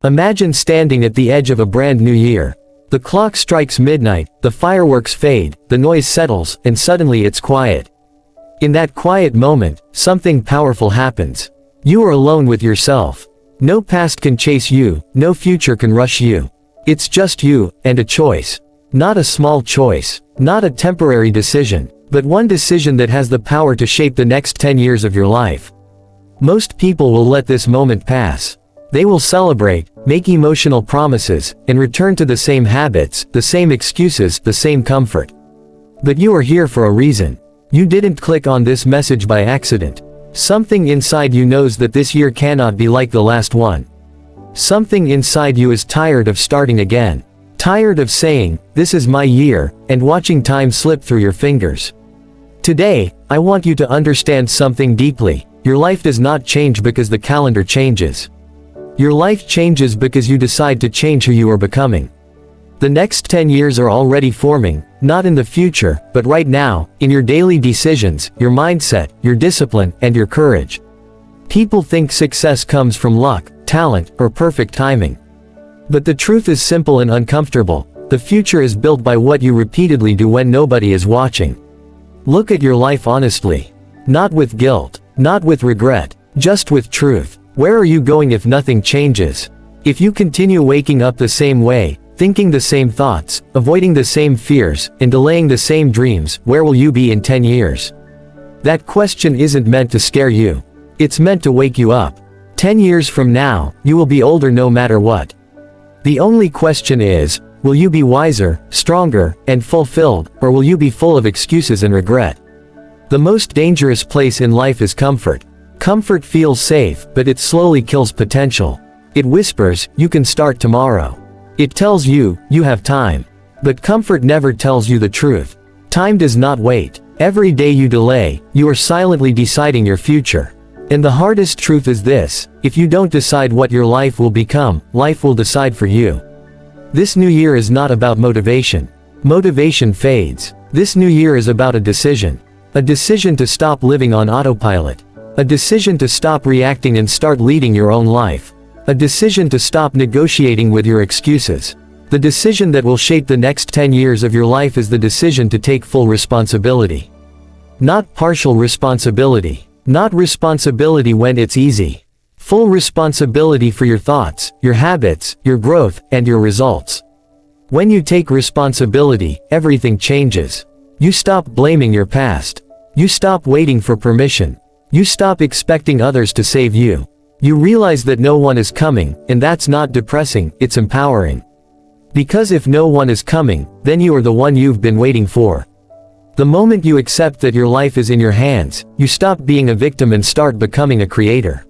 Imagine standing at the edge of a brand new year. The clock strikes midnight, the fireworks fade, the noise settles, and suddenly it's quiet. In that quiet moment, something powerful happens. You are alone with yourself. No past can chase you, no future can rush you. It's just you, and a choice. Not a small choice, not a temporary decision, but one decision that has the power to shape the next 10 years of your life. Most people will let this moment pass. They will celebrate, make emotional promises, and return to the same habits, the same excuses, the same comfort. But you are here for a reason. You didn't click on this message by accident. Something inside you knows that this year cannot be like the last one. Something inside you is tired of starting again. Tired of saying, "This is my year," and watching time slip through your fingers. Today, I want you to understand something deeply. Your life does not change because the calendar changes. Your life changes because you decide to change who you are becoming. The next 10 years are already forming, not in the future, but right now, in your daily decisions, your mindset, your discipline, and your courage. People think success comes from luck, talent, or perfect timing. But the truth is simple and uncomfortable. The future is built by what you repeatedly do when nobody is watching. Look at your life honestly. Not with guilt, not with regret, just with truth. Where are you going if nothing changes? If you continue waking up the same way, thinking the same thoughts, avoiding the same fears, and delaying the same dreams, where will you be in 10 years? That question isn't meant to scare you. It's meant to wake you up. 10 years from now, you will be older no matter what. The only question is, will you be wiser, stronger, and fulfilled, or will you be full of excuses and regret? The most dangerous place in life is comfort. Comfort feels safe, but it slowly kills potential. It whispers, "You can start tomorrow." It tells you, "You have time." But comfort never tells you the truth. Time does not wait. Every day you delay, you are silently deciding your future. And the hardest truth is this: if you don't decide what your life will become, life will decide for you. This new year is not about motivation. Motivation fades. This new year is about a decision. A decision to stop living on autopilot. A decision to stop reacting and start leading your own life. A decision to stop negotiating with your excuses. The decision that will shape the next 10 years of your life is the decision to take full responsibility. Not partial responsibility. Not responsibility when it's easy. Full responsibility for your thoughts, your habits, your growth, and your results. When you take responsibility, everything changes. You stop blaming your past. You stop waiting for permission. You stop expecting others to save you. You realize that no one is coming, and that's not depressing, it's empowering. Because if no one is coming, then you are the one you've been waiting for. The moment you accept that your life is in your hands, you stop being a victim and start becoming a creator.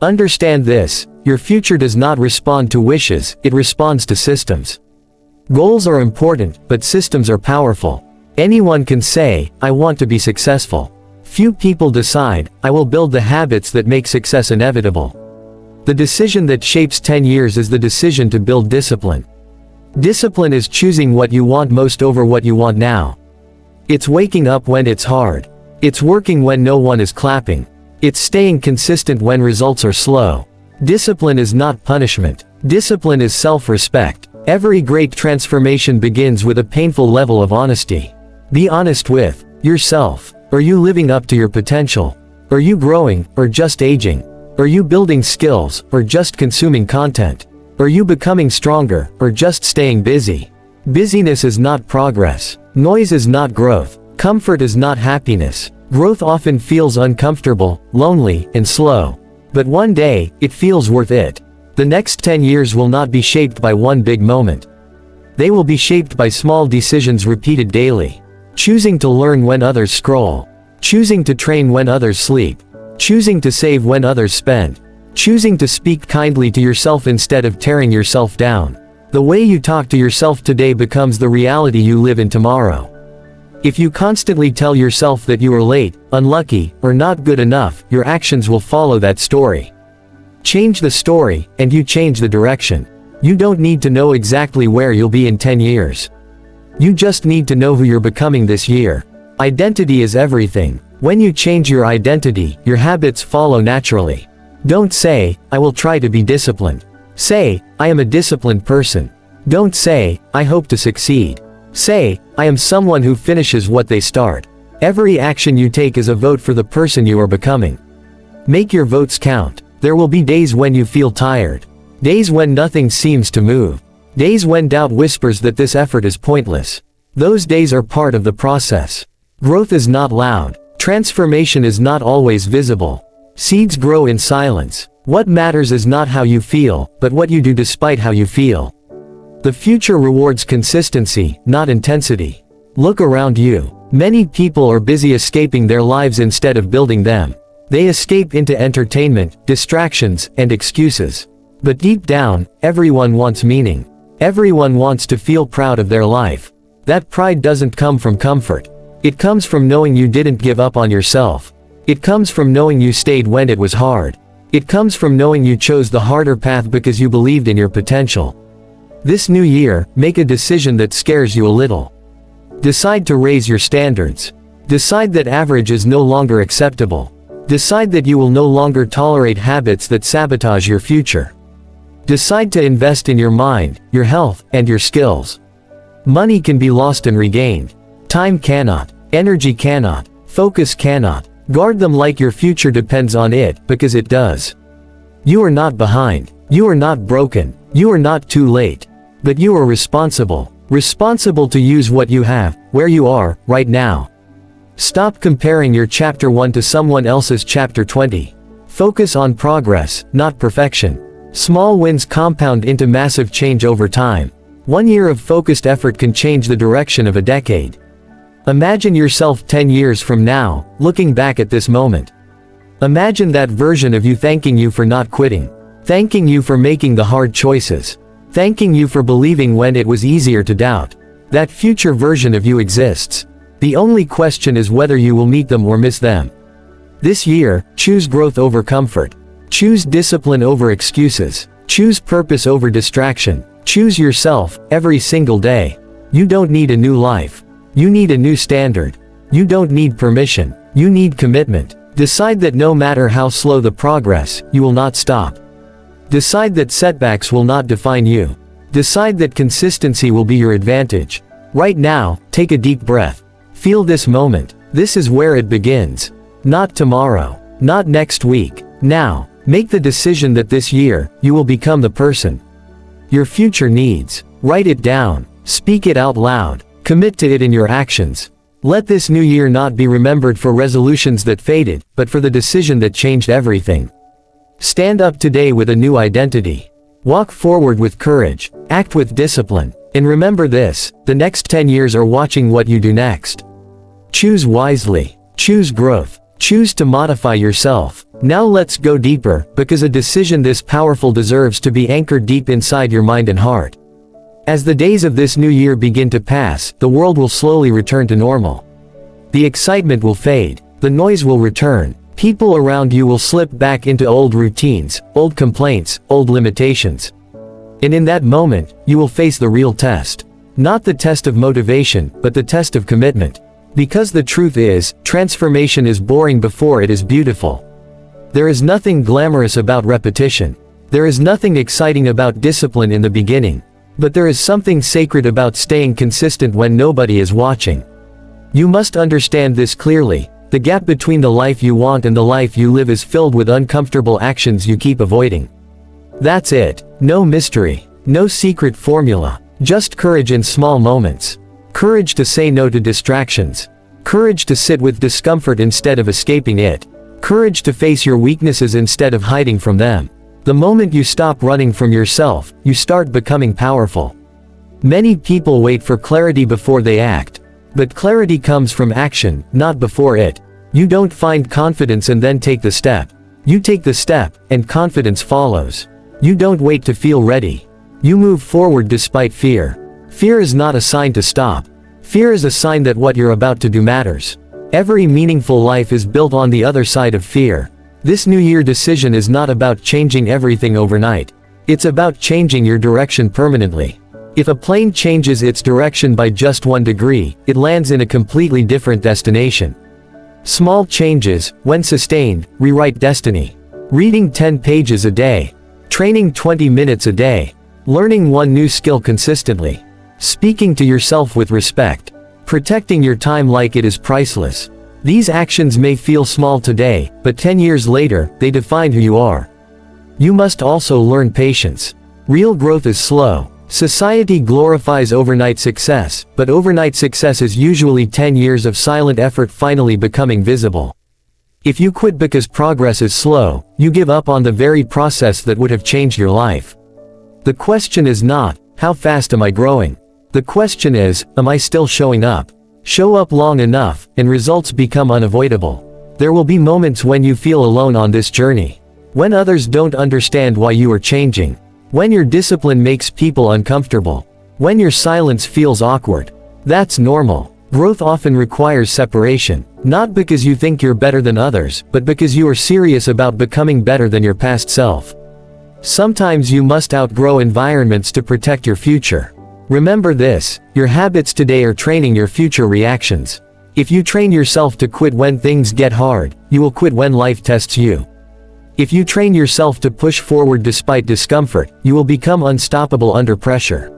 Understand this: your future does not respond to wishes, it responds to systems. Goals are important, but systems are powerful. Anyone can say, "I want to be successful." Few people decide, "I will build the habits that make success inevitable." The decision that shapes 10 years is the decision to build discipline. Discipline is choosing what you want most over what you want now. It's waking up when it's hard. It's working when no one is clapping. It's staying consistent when results are slow. Discipline is not punishment. Discipline is self-respect. Every great transformation begins with a painful level of honesty. Be honest with yourself. Are you living up to your potential? Are you growing, or just aging? Are you building skills, or just consuming content? Are you becoming stronger, or just staying busy? Busyness is not progress. Noise is not growth. Comfort is not happiness. Growth often feels uncomfortable, lonely, and slow. But one day, it feels worth it. The next 10 years will not be shaped by one big moment. They will be shaped by small decisions repeated daily. Choosing to learn when others scroll. Choosing to train when others sleep. Choosing to save when others spend. Choosing to speak kindly to yourself instead of tearing yourself down. The way you talk to yourself today becomes the reality you live in tomorrow. If you constantly tell yourself that you are late, unlucky, or not good enough, your actions will follow that story. Change the story, and you change the direction. You don't need to know exactly where you'll be in 10 years. You just need to know who you're becoming this year. Identity is everything. When you change your identity, your habits follow naturally. Don't say, "I will try to be disciplined." Say, I am a disciplined person. Don't say, I hope to succeed. Say, I am someone who finishes what they start. Every action you take is a vote for the person you are becoming. Make your votes count. There will be days when you feel tired. Days when nothing seems to move. Days when doubt whispers that this effort is pointless. Those days are part of the process. Growth is not loud. Transformation is not always visible. Seeds grow in silence. What matters is not how you feel, but what you do despite how you feel. The future rewards consistency, not intensity. Look around you. Many people are busy escaping their lives instead of building them. They escape into entertainment, distractions, and excuses. But deep down, everyone wants meaning. Everyone wants to feel proud of their life. That pride doesn't come from comfort. It comes from knowing you didn't give up on yourself. It comes from knowing you stayed when it was hard. It comes from knowing you chose the harder path because you believed in your potential. This new year, make a decision that scares you a little. Decide to raise your standards. Decide that average is no longer acceptable. Decide that you will no longer tolerate habits that sabotage your future. Decide to invest in your mind, your health, and your skills. Money can be lost and regained. Time cannot. Energy cannot. Focus cannot. Guard them like your future depends on it, because it does. You are not behind. You are not broken. You are not too late. But you are responsible. Responsible to use what you have, where you are, right now. Stop comparing your chapter 1 to someone else's chapter 20. Focus on progress, not perfection. Small wins compound into massive change over time. 1 year of focused effort can change the direction of a decade. Imagine yourself 10 years from now, looking back at this moment. Imagine that version of you thanking you for not quitting. Thanking you for making the hard choices. Thanking you for believing when it was easier to doubt. That future version of you exists. The only question is whether you will meet them or miss them. This year, choose growth over comfort. Choose discipline over excuses. Choose purpose over distraction. Choose yourself, every single day. You don't need a new life. You need a new standard. You don't need permission. You need commitment. Decide that no matter how slow the progress, you will not stop. Decide that setbacks will not define you. Decide that consistency will be your advantage. Right now, take a deep breath. Feel this moment. This is where it begins. Not tomorrow. Not next week. Now, make the decision that this year, you will become the person your future needs. Write it down. Speak it out loud. Commit to it in your actions. Let this new year not be remembered for resolutions that faded, but for the decision that changed everything. Stand up today with a new identity. Walk forward with courage. Act with discipline. And remember this, the next 10 years are watching what you do next. Choose wisely. Choose growth. Choose to modify yourself. Now let's go deeper, because a decision this powerful deserves to be anchored deep inside your mind and heart. As the days of this new year begin to pass, the world will slowly return to normal. The excitement will fade. The noise will return. People around you will slip back into old routines, old complaints, old limitations. And in that moment, you will face the real test. Not the test of motivation, but the test of commitment. Because the truth is, transformation is boring before it is beautiful. There is nothing glamorous about repetition. There is nothing exciting about discipline in the beginning. But there is something sacred about staying consistent when nobody is watching. You must understand this clearly. The gap between the life you want and the life you live is filled with uncomfortable actions you keep avoiding. That's it. No mystery. No secret formula. Just courage in small moments. Courage to say no to distractions. Courage to sit with discomfort instead of escaping it. Courage to face your weaknesses instead of hiding from them. The moment you stop running from yourself, you start becoming powerful. Many people wait for clarity before they act. But clarity comes from action, not before it. You don't find confidence and then take the step. You take the step, and confidence follows. You don't wait to feel ready. You move forward despite fear. Fear is not a sign to stop. Fear is a sign that what you're about to do matters. Every meaningful life is built on the other side of fear. This New Year decision is not about changing everything overnight. It's about changing your direction permanently. If a plane changes its direction by just 1 degree, it lands in a completely different destination. Small changes, when sustained, rewrite destiny. Reading 10 pages a day. Training 20 minutes a day. Learning one new skill consistently. Speaking to yourself with respect. Protecting your time like it is priceless. These actions may feel small today, but 10 years later, they define who you are. You must also learn patience. Real growth is slow. Society glorifies overnight success, but overnight success is usually 10 years of silent effort finally becoming visible. If you quit because progress is slow, you give up on the very process that would have changed your life. The question is not, how fast am I growing? The question is, am I still showing up? Show up long enough, and results become unavoidable. There will be moments when you feel alone on this journey. When others don't understand why you are changing. When your discipline makes people uncomfortable. When your silence feels awkward. That's normal. Growth often requires separation, not because you think you're better than others, but because you are serious about becoming better than your past self. Sometimes you must outgrow environments to protect your future. Remember this, your habits today are training your future reactions. If you train yourself to quit when things get hard, you will quit when life tests you. If you train yourself to push forward despite discomfort, you will become unstoppable under pressure.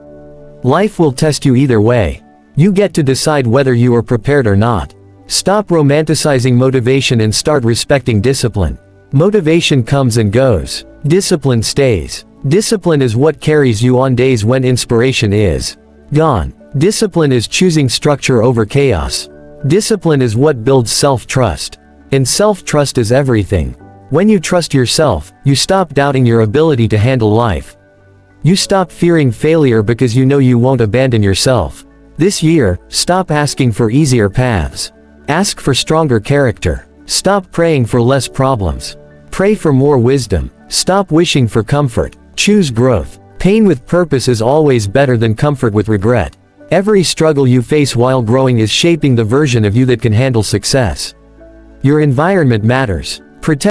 Life will test you either way. You get to decide whether you are prepared or not. Stop romanticizing motivation and start respecting discipline. Motivation comes and goes. Discipline stays. Discipline is what carries you on days when inspiration is gone. Discipline is choosing structure over chaos. Discipline is what builds self-trust. And self-trust is everything. When you trust yourself, you stop doubting your ability to handle life. You stop fearing failure because you know you won't abandon yourself. This year, stop asking for easier paths. Ask for stronger character. Stop praying for less problems. Pray for more wisdom. Stop wishing for comfort. Choose growth. Pain with purpose is always better than comfort with regret. Every struggle you face while growing is shaping the version of you that can handle success. Your environment matters. Protect